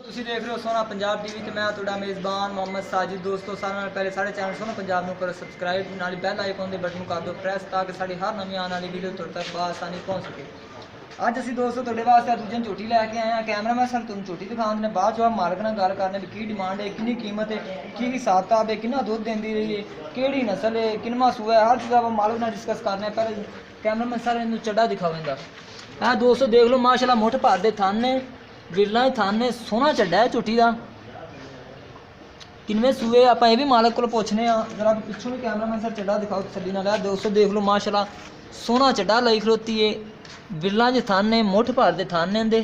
ਤੁਸੀਂ ਦੇਖ ਰਹੇ ਹੋ ਸੋਹਣਾ ਪੰਜਾਬ ਟੀਵੀ ਤੇ ਮੈਂ ਤੁਹਾਡਾ ਮੇਜ਼ਬਾਨ ਮੁਹੰਮਦ ਸਾजिद। ਦੋਸਤੋ ਸਾਰਿਆਂ ਨਾਲ ਪਹਿਲੇ ਸਾਡੇ ਚੈਨਲ ਸੋਹਣਾ ਪੰਜਾਬ ਨੂੰ ਕਰੋ ਸਬਸਕ੍ਰਾਈਬ, ਨਾਲ ਬੈਲ ਆਈਕਨ ਦੇ ਬਟਨ ਨੂੰ ਕਰ ਦਿਓ ਪ੍ਰੈਸ ਤਾਂ ਕਿ ਸਾਡੀ ਹਰ ਨਵੀਂ ਆਉਣ ਵਾਲੀ ਵੀਡੀਓ ਤੁਹਾਡੇ ਤੱਕ ਆਸਾਨੀ ਪਹੁੰਚ ਸਕੇ। ਅੱਜ ਅਸੀਂ ਦੋਸਤੋ ਤੁਹਾਡੇ ਵਾਸਤੇ ਦੂਜੇ ਝੋਟੀ ਲੈ ਕੇ ਆਏ ਹਾਂ। ਕੈਮਰਾਮੈਨ ਸਾਨੂੰ ਤੁਹਾਨੂੰ ਝੋਟੀ ਦਿਖਾਉਣ ਨੇ ਬਾਅਦ ਜੋ ਮਾਲਕ ਨਾਲ ਗੱਲ ਕਰਨੇ ਵੀ ਕੀ ਡਿਮਾਂਡ ਹੈ, ਕਿੰਨੀ ਕੀਮਤ ਹੈ, ਕੀ ਹਿਸਾਬ ਕਿਤਾਬ ਹੈ, ਕਿੰਨਾ ਦੁੱਧ ਦਿੰਦੀ ਰਹੀ ਹੈ, ਕਿਹੜੀ ਨਸਲ ਹੈ, ਕਿੰਨਾ ਸੂਆ ਹੈ, ਹਰ ਚੀਜ਼ ਆਪਾਂ ਮਾਲਕ ਨਾਲ ਡਿਸਕਸ ਕਰਨੇ। ਪਹਿਲੇ ਕੈਮਰਾਮੈਨ ਸਾਰੇ ਨੂੰ ਚੱਡਾ ਦਿਖਾਵੇਂਗਾ। ਇਹ ਦੋਸਤੋ ਦੇਖ ਲਓ ਮਾਸ਼ਾਅੱਲਾ ਮੁੱਠ ਭਰ ਦੇ ਥਣ ਨੇ, ਵਿਰਲਾ ਥਣ ने सोहना झड्डा है झोटी का। किनवे सूए आप ये भी मालक को पूछने जरा पिछों भी कैमरामैन सर झड्डा दिखाओ तसल्ली नाल। दोस्तों देख लो माशाल्लाह सोहना झड्डा लाई खलोती है, विरला च थन ने, मुठ भर दे थन ने दे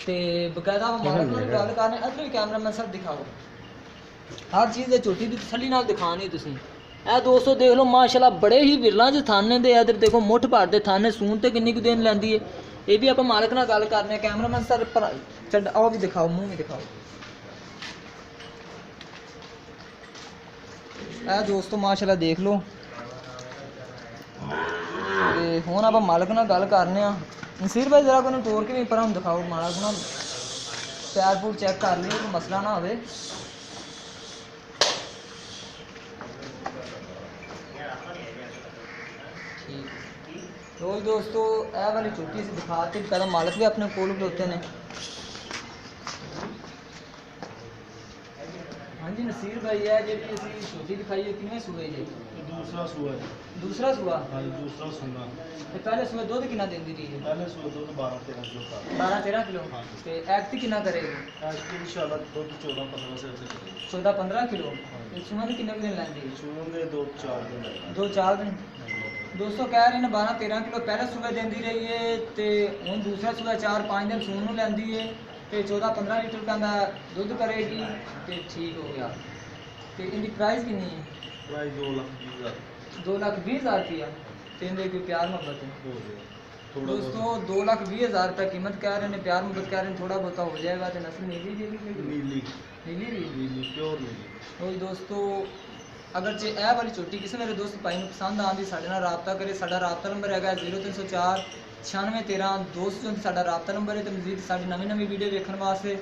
ते बकायदा मालक नाल गल करने। इधर भी कैमरामैन सर दिखाओ हर चीज़ झोटी की तसल्ली नाल दिखानी तुसीं। ਇਹ ਦੋਸਤੋ ਦੇਖ ਲਓ ਮਾਸ਼ਾਅੱਲਾ ਬੜੇ ਹੀ ਵਿਰਲਾਂ 'ਚ ਥਾਨੇ ਦੇ। ਇਧਰ ਦੇਖੋ ਮੁੱਠ ਭਰ ਦੇ ਥਾਨੇ, ਸੂਣ ਤੇ ਕਿੰਨੀ ਕੁ ਦਿਨ ਲੈਂਦੀ ਹੈ ਇਹ ਵੀ ਆਪਾਂ ਮਾਲਕ ਨਾਲ ਗੱਲ ਕਰਨੇ। ਕੈਮਰਾਮੈਨ ਸਰ ਛੱਡ ਆਓ ਵੀ ਦਿਖਾਓ, ਮੂੰਹ ਵੀ ਦਿਖਾਓ। ਇਹ ਦੋਸਤੋ ਮਾਸ਼ਾਅੱਲਾ ਦੇਖ ਲਓ ਤੇ ਹੁਣ ਆਪਾਂ ਮਾਲਕ ਨਾਲ ਗੱਲ ਕਰਨੇ ਆ। ਨਸੀਰ ਭਾਈ ਜਰਾ ਕੋਈ ਤੋੜ ਕੇ ਵੀ ਪਰ ਹੁਣ ਦਿਖਾਓ ਮਾਲਕ ਨਾਲ, ਪੈਰ ਪੂਰ ਚੈੱਕ ਕਰ ਲਈਏ ਕੋਈ ਮਸਲਾ ਨਾ ਹੋਵੇ। रोज दोस्तों यह वाली झोटी से दिखाते कदम मालक भी अपने कोल खलोते ने। हाँ जी नसीर भाई है जी झोटी दिखाई है कितने सूए जी? दूसरा सूआ है। दूसरा सूआ? हाँ दूसरा सूआ। ते पहले सूए दुध कितना देंदी रही है? पहले सूए दुध 12-13 किलो था। 12-13 किलो। हाँ ते एक्ट कितना करेगी? एक्ट इंशाल्लाह दुध 14-15 से ऐसे करेगी। 14-15 किलो। ते सूआ ने कितने दिन लेंदी? सूए ने 2-4 दिन लगेगा। 2-4 दिन। दोस्तों कह रहे हैं 12-13 किलो पहले सूबे देंदी रही है तो हूँ दूसरा सूबा 4-5 दिन सून में लैंदी है तो 14-15 लीटर कहना दुध करेगी तो ठीक हो गया। तो इनकी प्राइस कितनी है? प्राइस 2,20,000। 2,20,000 रुपया। तो इनके कोई प्यार मोहब्बत है दोस्तों? 2,20,000 रुपये कीमत कह रहे हैं, प्यार मोहब्बत कह रहे हैं, थोड़ा बहुत हो जाएगा। तो नस्ल नीली नीली नीली प्योर नीली। तो दोस्तों अगर जे यह वाली झोटी किसी मेरे दोस्त भाई को पसंद आती साढ़े नाल राबता करे। साडा राबता नंबर है 0304 9613 200 साडा राबता नंबर है। तो मजीद साडी नवी वीडियो देखने वास्ते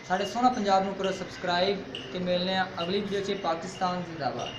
साढ़े सोहना पंजाब नूं करो सब्सक्राइब। तो मिलने अगली वीडियो च। पाकिस्तान जिंदाबाद।